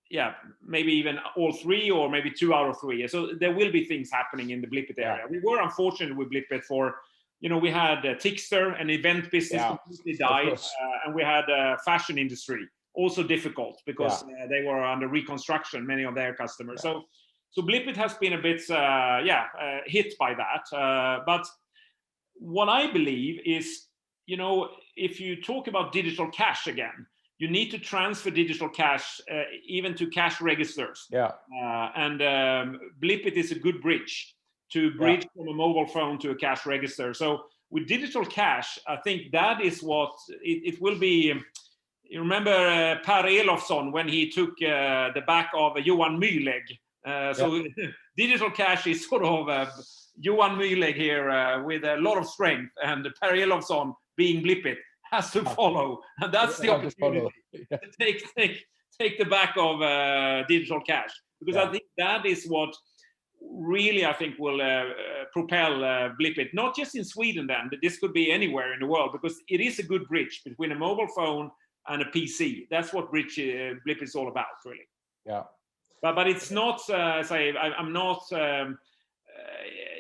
yeah, maybe even all three, or maybe 2 out of 3. So there will be things happening in the Blipit area. We were unfortunate with Blipit for, we had Tixter, an event business, completely died, and we had fashion industry, also difficult because they were under reconstruction, many of their customers. So Blipit has been a bit hit by that. But what I believe is, if you talk about digital cash again, you need to transfer digital cash even to cash registers. And Blipit is a good bridge to bridge from a mobile phone to a cash register. So with digital cash, I think that is what it will be. You remember Per Elofsson when he took the back of Johan Myhlegg? So digital cash is sort of Johan Myhlegg here with a lot of strength, and Per Elofsson being Blipit has to follow, and that's the opportunity to take the back of digital cash, because I think that is what really I think will propel Blipit, not just in Sweden then, but this could be anywhere in the world, because it is a good bridge between a mobile phone and a PC. That's what Blipit is all about, really. But it's not, I'm not,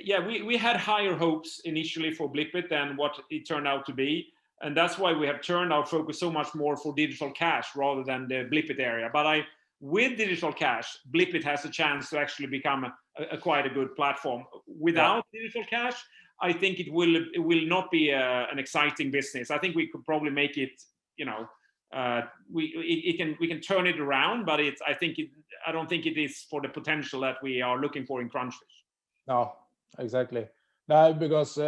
we had higher hopes initially for Blipit than what it turned out to be. And that's why we have turned our focus so much more for digital cash rather than the Blipit area. But with digital cash, Blipit has a chance to actually become quite a good platform. Without digital cash, I think it will not be an exciting business. I think we could probably make it, we can turn it around, but I don't think it is for the potential that we are looking for in Crunchfish. No, exactly. No, because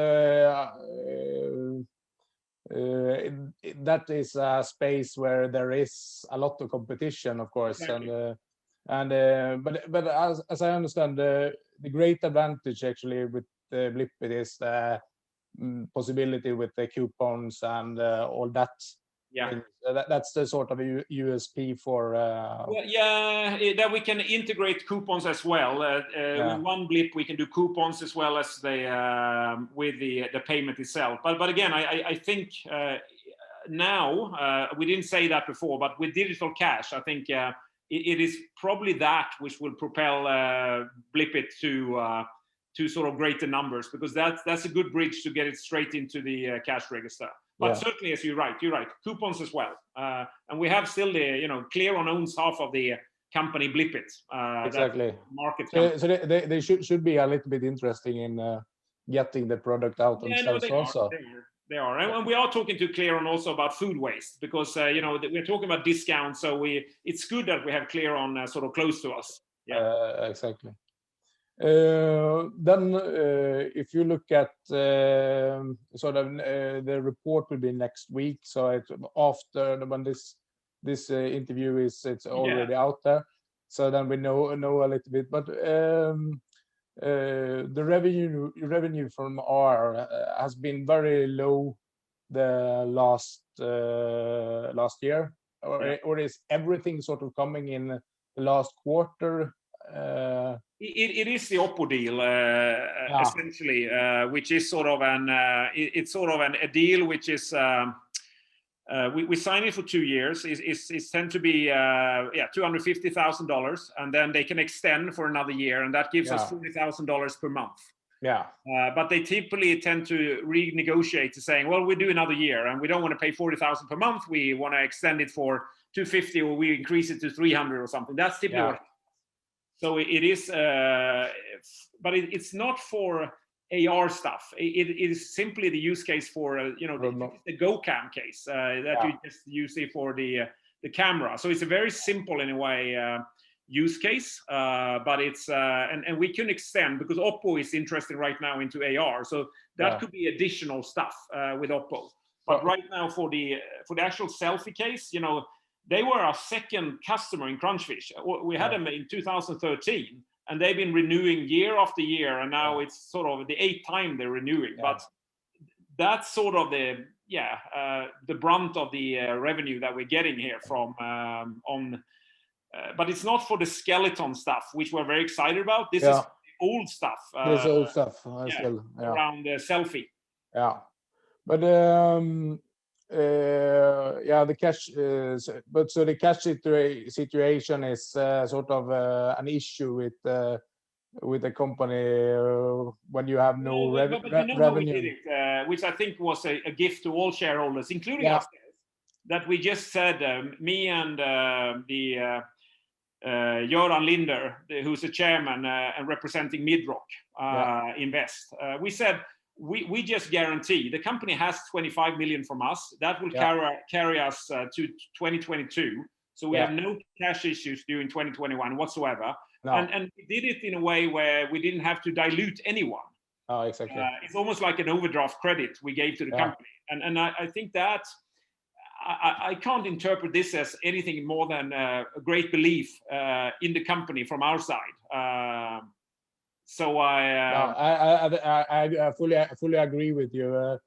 that is a space where there is a lot of competition, of course. Exactly. But as I understand, the great advantage actually with Blipit is the possibility with the coupons and all that. That's the sort of a USP for that we can integrate coupons as well. With one Blip we can do coupons as well as with the payment itself. But again, I think now we didn't say that before, but with digital cash, I think it is probably that which will propel Blipit to sort of greater numbers, because that's a good bridge to get it straight into the cash register. But certainly, as you're right, coupons as well. And we have still the, Clearon owns half of the company Blipit. Exactly. Market so they should be a little bit interesting in getting the product out themselves also. They are. And we are talking to Clearon also about food waste, because, we're talking about discounts. So it's good that we have Clearon sort of close to us. Exactly. Then if you look at sort of the report will be next week, so it's after when this interview it's already out there, so then we know a little bit. But the revenue from R has been very low the last year, or is everything sort of coming in the last quarter? It is the Oppo deal essentially, which is sort of a deal which is we signed it for 2 years. It's tend to be $250,000, and then they can extend for another year, and that gives us $40,000 per month. But they typically tend to renegotiate to saying, well, we do another year and we don't want to pay $40,000 per month, we want to extend it for $250,000, or we increase it to $300,000 or something. That's typically what. So it is, but it's not for AR stuff. It is simply the use case for, the GoCam case that you just use it for the camera. So it's a very simple, in a way, use case, but it's, and we can extend, because Oppo is interested right now into AR. So that could be additional stuff with Oppo. But right now for the actual selfie case, they were our second customer in Crunchfish. We had them in 2013, and they've been renewing year after year, and now it's sort of the 8th time they're renewing. But that's sort of the brunt of the revenue that we're getting here from but it's not for the skeleton stuff, which we're very excited about. This is the old stuff. This old stuff around the selfie. But Yeah, the cash, but so the cash situation is sort of an issue with the company when you have no but you know how we did revenue. it, which I think was a gift to all shareholders, including Yeah. ourselves, that we just said, me and the Göran Linder, who's the chairman and representing Midrock Invest, we said we just guarantee the company has 25 million from us. That will carry us to 2022. So we have no cash issues during 2021 whatsoever. No. And we did it in a way where we didn't have to dilute anyone. Oh, exactly. It's almost like an overdraft credit we gave to the company. And I think that I can't interpret this as anything more than a great belief in the company from our side. So I fully agree with you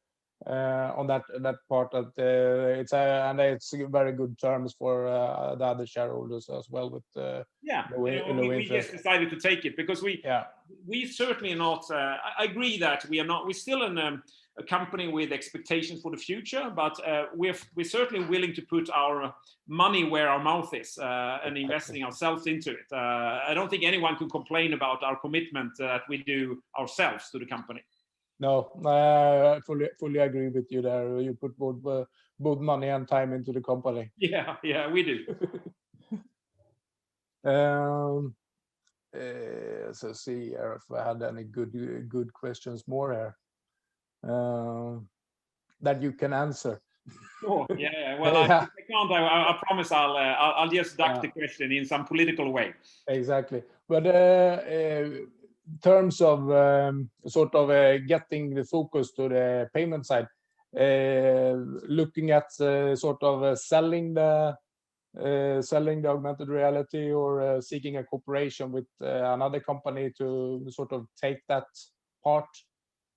on that part. That and it's very good terms for the other shareholders as well. With we just decided to take it because we certainly not. I agree that we're still a company with expectations for the future, but we're certainly willing to put our money where our mouth is and investing ourselves into it. I don't think anyone can complain about our commitment that we do ourselves to the company. No, I fully agree with you there. You put both money and time into the company. Yeah, we do. So see if I had any good questions more here that you can answer. Sure. Yeah. Well, I can't. I promise I'll just duck the question in some political way. Exactly. But in terms of sort of getting the focus to the payment side, looking at sort of selling the augmented reality or seeking a cooperation with another company to sort of take that part,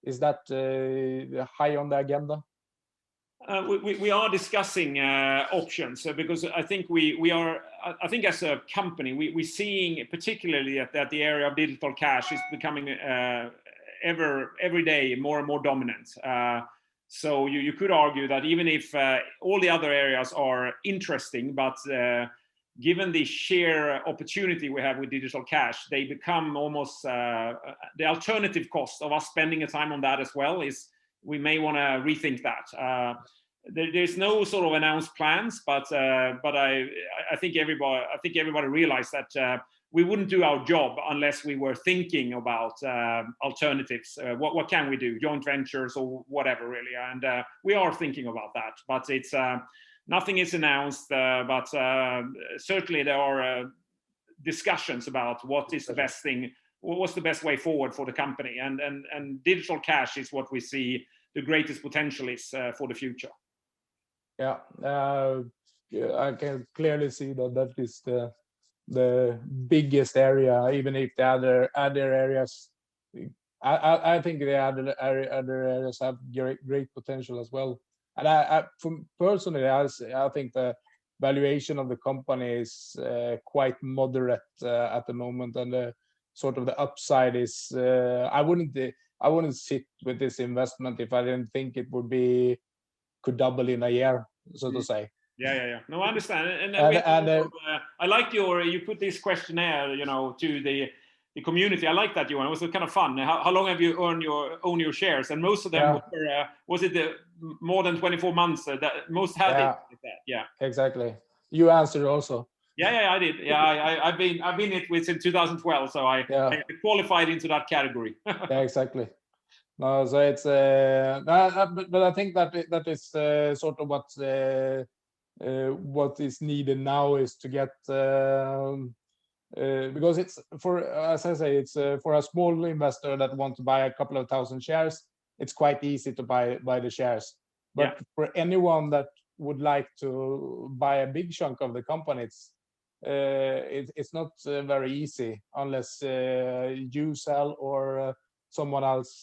is that high on the agenda? We are discussing options because I think we are. I think as a company, we're seeing particularly that the area of digital cash is becoming every day more and more dominant. So you could argue that even if all the other areas are interesting, but given the sheer opportunity we have with digital cash, they become almost the alternative cost of us spending a time on that as well is. We may want to rethink that. There's no sort of announced plans, but I think everybody realized that we wouldn't do our job unless we were thinking about alternatives. What can we do? Joint ventures or whatever, really. And we are thinking about that. But it's nothing is announced. But certainly there are discussions about what is the best thing. What's the best way forward for the company? And digital cash is what we see the greatest potential is for the future. Yeah, I can clearly see that is the biggest area, even if the other areas, I think the other areas have great potential as well. And personally, I think the valuation of the company is quite moderate at the moment, and sort of the upside is I wouldn't sit with this investment if I didn't think it could double in a year, so to say. Yeah. No, I understand. And I like you put this questionnaire, to the community. I like that, Johan. It was kind of fun. How long have you owned your shares? And most of them were, was it more than 24 months that most had it like that? Yeah. Exactly. You answered also. Yeah, I did. Yeah, I've been it with since 2012, so I qualified into that category. Yeah, exactly. No, so it's but I think that is sort of what is needed now is to get because it's as I say, it's for a small investor that wants to buy a couple of thousand shares. It's quite easy to buy the shares, but for anyone that would like to buy a big chunk of the company, it's not very easy unless you sell or someone else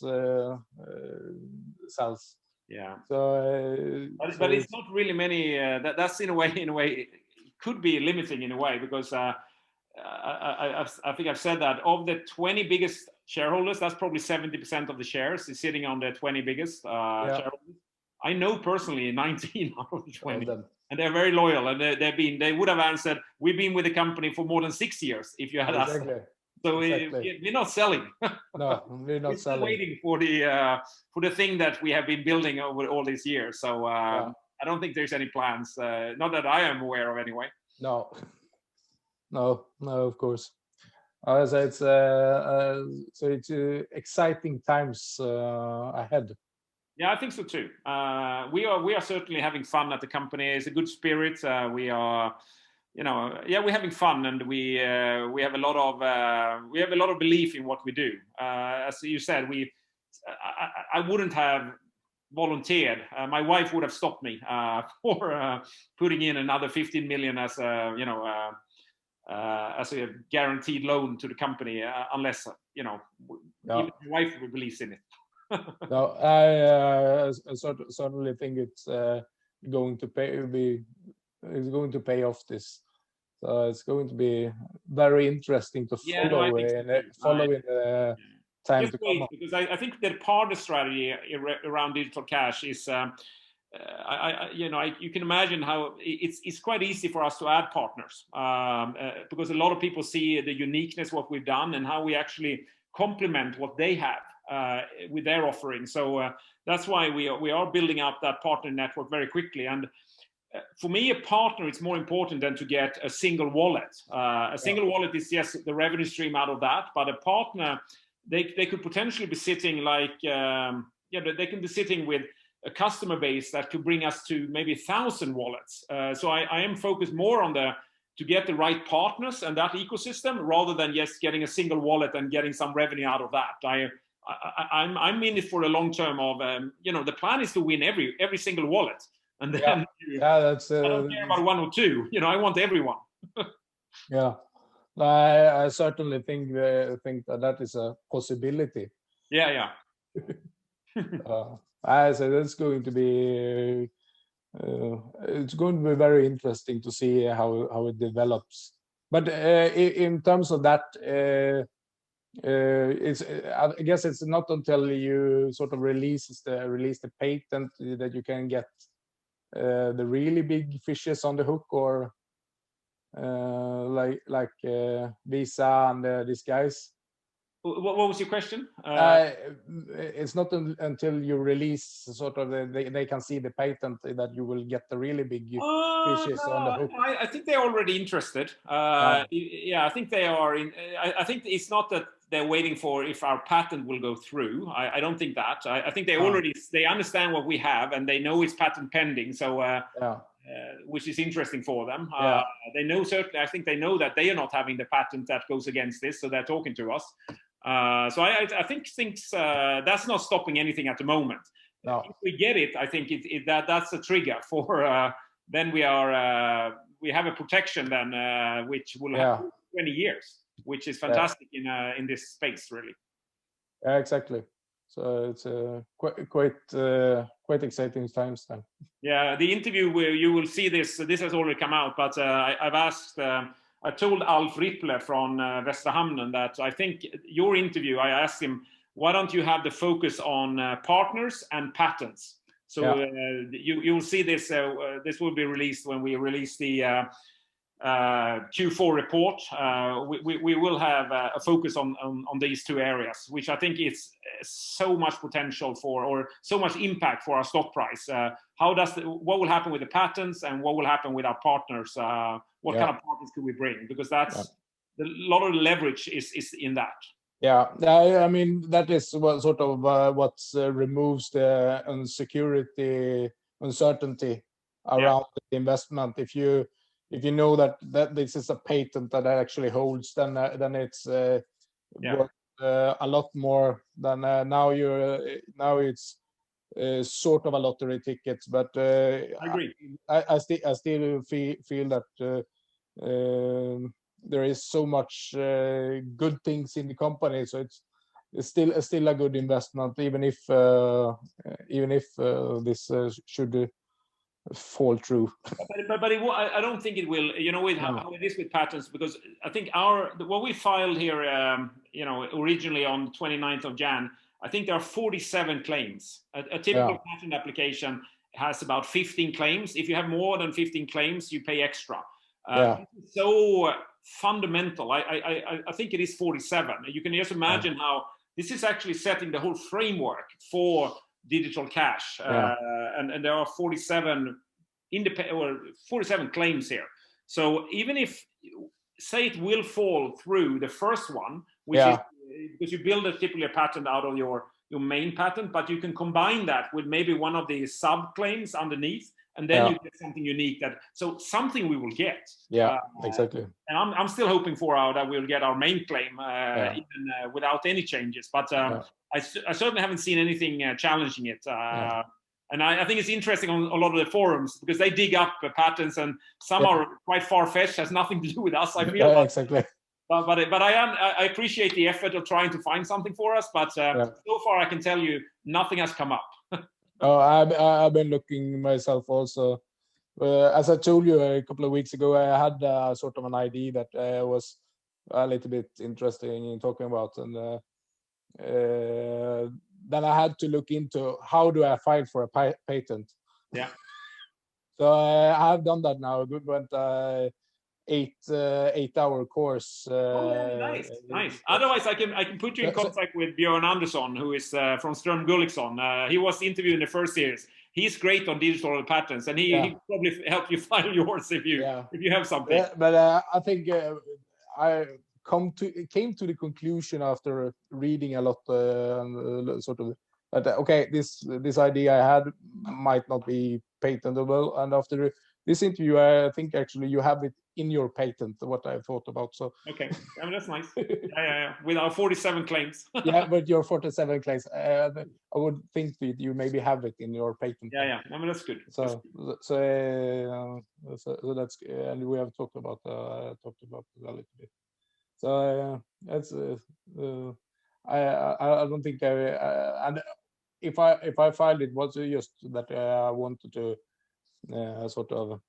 sells. Yeah. So, but it's not really many. That's in a way it could be limiting in a way because I think I've said that of the 20 biggest shareholders, that's probably 70% of the shares is sitting on the 20 biggest shareholders. I know personally 19 out of the 20. Then, and they're very loyal, and they would have answered, we've been with the company for more than 6 years if you had asked them. So we're not selling. No, we're not We're still selling. waiting for the thing that we have been building over all these years. So I don't think there's any plans, not that I am aware of anyway. No, of course. So it's exciting times ahead. Yeah, I think so too. We are certainly having fun at the company. It's a good spirit. We are, we're having fun, and we have a lot of belief in what we do. As you said, I wouldn't have volunteered. My wife would have stopped me for putting in another 15 million as a guaranteed loan to the company, unless even my wife believes in it. No, I certainly think it's going to pay off this. So it's going to be very interesting to follow in the time to come. Because I think that part of the strategy around digital cash is, you can imagine how it's quite easy for us to add partners, because a lot of people see the uniqueness of what we've done and how we actually complement what they have with their offering. So that's why we are building up that partner network very quickly. And for me, a partner, it's more important than to get a single wallet. A single wallet is just the revenue stream out of that, but a partner, they could potentially be sitting they can be sitting with a customer base that could bring us to maybe 1,000 wallets. So I am focused more on to get the right partners and that ecosystem, rather than just getting a single wallet and getting some revenue out of that. I'm in it for a long term of, the plan is to win every single wallet. And then that's, I don't care about one or two, I want everyone. Yeah, I certainly think that is a possibility. Yeah. I say that's going to be it's going to be very interesting to see how it develops. But in terms of that, I guess it's not until you sort of release the patent that you can get the really big fishes on the hook, or like Visa and these guys. What was your question? It's not until you release sort of they can see the patent that you will get the really big fishes on the hook. I think they're already interested. I think they are. I think it's not that they're waiting for if our patent will go through. I don't think that. I think they understand what we have, and they know it's patent pending. So which is interesting for them. They know certainly. I think they know that they are not having the patent that goes against this, so they're talking to us. So I think things that's not stopping anything at the moment. No. If we get it, I think that's a trigger for. Then we have a protection then, which will have 20 years, which is fantastic in this space, really. Yeah, exactly. So it's quite exciting times then. Yeah, the interview where you will see this has already come out, but I've asked. I told Alf Rippler from Västra Hamnen that I think your interview, I asked him, why don't you have the focus on partners and patents? So you'll see this. This will be released when we release the Q4 report. We will have a focus on these two areas, which I think is so much potential or so much impact for our stock price. What will happen with the patents, and what will happen with our partners? What kind of partners could we bring? Because that's a lot of the leverage is in that. Yeah, I mean that is what sort of what removes the uncertainty around the investment. If you know that this is a patent that actually holds, then it's worth a lot more than now. It's sort of a lottery ticket, but I agree. I still feel that there is so much good things in the company, so it's still a good investment, even if this should fall through. But I don't think it will. How it is with patents, because I think what we filed here, originally on 29th of Jan, I think there are 47 claims. A typical patent application has about 15 claims. If you have more than 15 claims, you pay extra. So fundamental. I think it is 47. You can just imagine how this is actually setting the whole framework for digital cash. And there are 47 47 claims here. So even if, say, it will fall through the first one, which is because you build typically a patent out of your main patent, but you can combine that with maybe one of the sub claims underneath, and then you get something unique. So something we will get. Exactly. And I'm still hoping for that we'll get our main claim even without any changes. But I certainly haven't seen anything challenging it. And I think it's interesting on a lot of the forums because they dig up patents, and some are quite far-fetched, has nothing to do with us, I feel. Exactly. But I appreciate the effort of trying to find something for us. But so far, I can tell you, nothing has come up. I've been looking myself also. As I told you a couple of weeks ago, I had sort of an idea that was a little bit interesting in talking about, and then I had to look into how do I file for a patent. Yeah. So I have done that now. Good, went 8-hour course. Nice. Otherwise, I can put you in contact with Björn Andersson, who is from Ström Gulliksson. He was interviewed in the first series. He's great on digital patents, and he probably help you file yours if you have something. Yeah, but I think I came to the conclusion after reading a lot, sort of that okay, this idea I had might not be patentable, and after this interview, I think actually you have it in your patent, what I thought about. So okay, I mean, that's nice. Yeah. With our 47 claims. Yeah, but your 47 claims, I would think that you maybe have it in your patent. Yeah. I mean, that's good. So that's, and we have talked about it a little bit. So that's I don't think and if I filed it was just that I wanted to sort of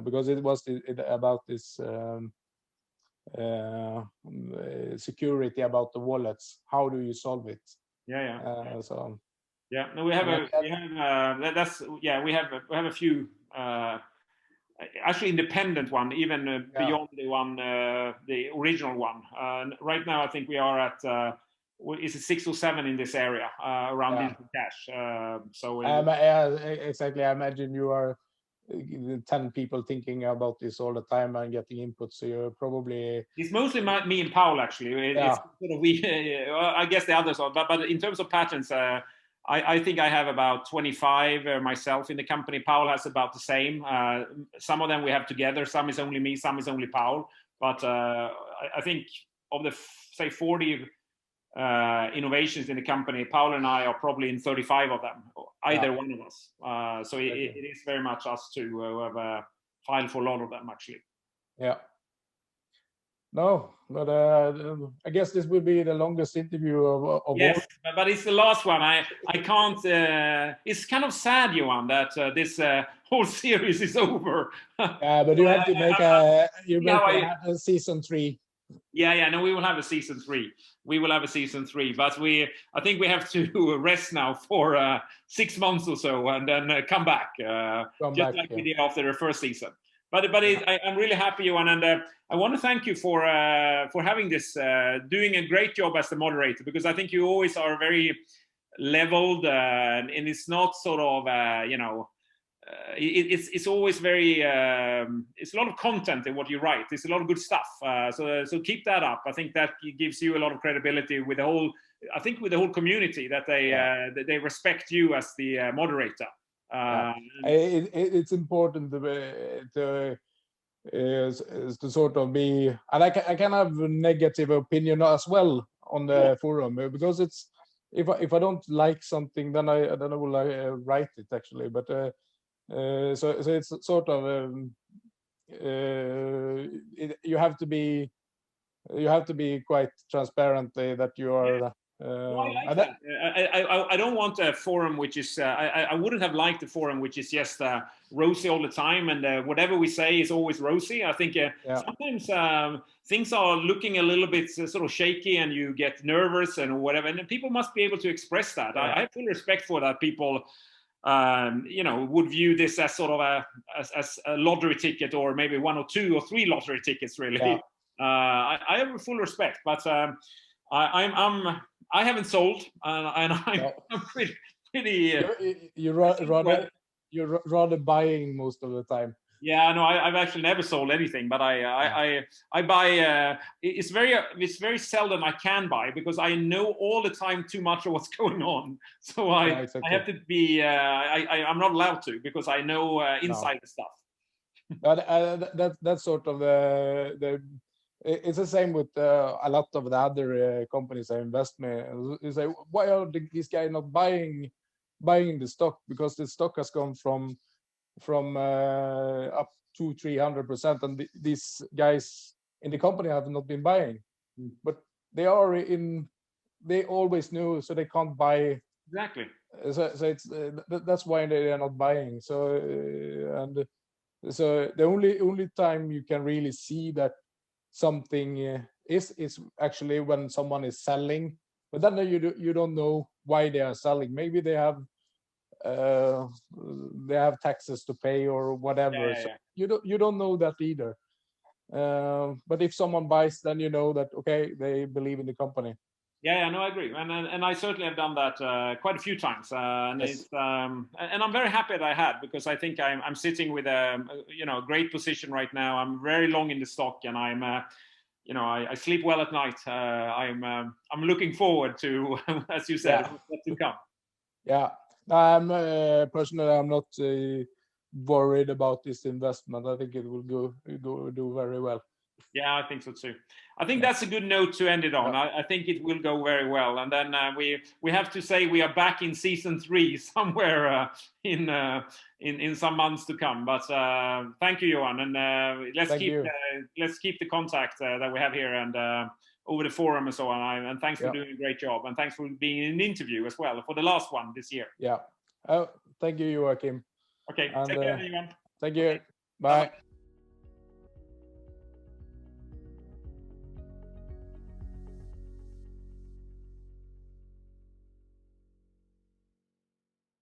because it was about this security about the wallets. How do you solve it? So yeah, no, we have a few actually independent one, even beyond the one, the original one. Right now, I think we are at is it 6 or 7 in this area around digital cash. So exactly. I imagine you are 10 people thinking about this all the time and getting input. So you're probably it's mostly me and Paul actually. It's sort of we. I guess the others are, but in terms of patents, I think I have about 25 myself in the company. Paul has about the same. Some of them we have together. Some is only me. Some is only Paul. But I think of the say 40 innovations in the company, Paul and I are probably in 35 of them, either one of us. So it is very much us two who have filed for a lot of them actually. Yeah. No, but I guess this will be the longest interview of all. But it's the last one. I can't. It's kind of sad, Johan, that this whole series is over. But you have to make a season 3. Yeah. No, we will have a season 3. But I think we have to rest now for 6 months or so, and then come back. Like we did after the first season. But I'm really happy, Johan, and I want to thank you for having this, doing a great job as the moderator, because I think you always are very leveled, and it's not sort of it's always very it's a lot of content in what you write. It's a lot of good stuff. So keep that up. I think that gives you a lot of credibility with the whole. I think with the whole community that they respect you as the moderator. It's important to sort of be, and I can have a negative opinion as well on the forum, because it's if I don't like something, then I will write it actually. But so it's sort of you have to be quite transparent that you are Well, I like that. I don't want a forum which is. I wouldn't have liked a forum which is just rosy all the time, and whatever we say is always rosy. I think sometimes things are looking a little bit sort of shaky, and you get nervous and whatever. And people must be able to express that. I have full respect for that. People, would view this as sort of as a lottery ticket, or maybe 1 or 2 or 3 lottery tickets. Really, I have full respect, but I haven't sold, and I'm pretty. You're rather buying most of the time. Yeah, no, I've actually never sold anything, but I buy. It's very seldom I can buy, because I know all the time too much of what's going on. So I have to be. I'm not allowed to, because I know insider stuff. That's sort of it's the same with a lot of the other companies I invest in. You say, why are these guys not buying the stock? Because the stock has gone from up to 300%, and these guys in the company have not been buying. But they always knew, so they can't buy. Exactly. So it's that's why they are not buying. So so the only time you can really see that something is actually when someone is selling, but then you don't know why they are selling. Maybe they have taxes to pay or whatever. So you don't know that either. But if someone buys, then you know that, okay, they believe in the company. Yeah, no, I agree, and I certainly have done that quite a few times, and it's and I'm very happy that I had, because I think I'm sitting with a great position right now. I'm very long in the stock, and I'm I sleep well at night. I'm looking forward to, as you said, what's to come. Yeah, personally, I'm not worried about this investment. I think it will do very well. Yeah, I think so too. I think that's a good note to end it on. I think it will go very well, and then we have to say we are back in season 3 somewhere in some months to come. But thank you, Johan, and let's keep the contact that we have here and over the forum and so on. And thanks for doing a great job, and thanks for being in an interview as well for the last one this year. Yeah. Thank you, Joachim. Okay. Take care, Johan. Thank you. Bye.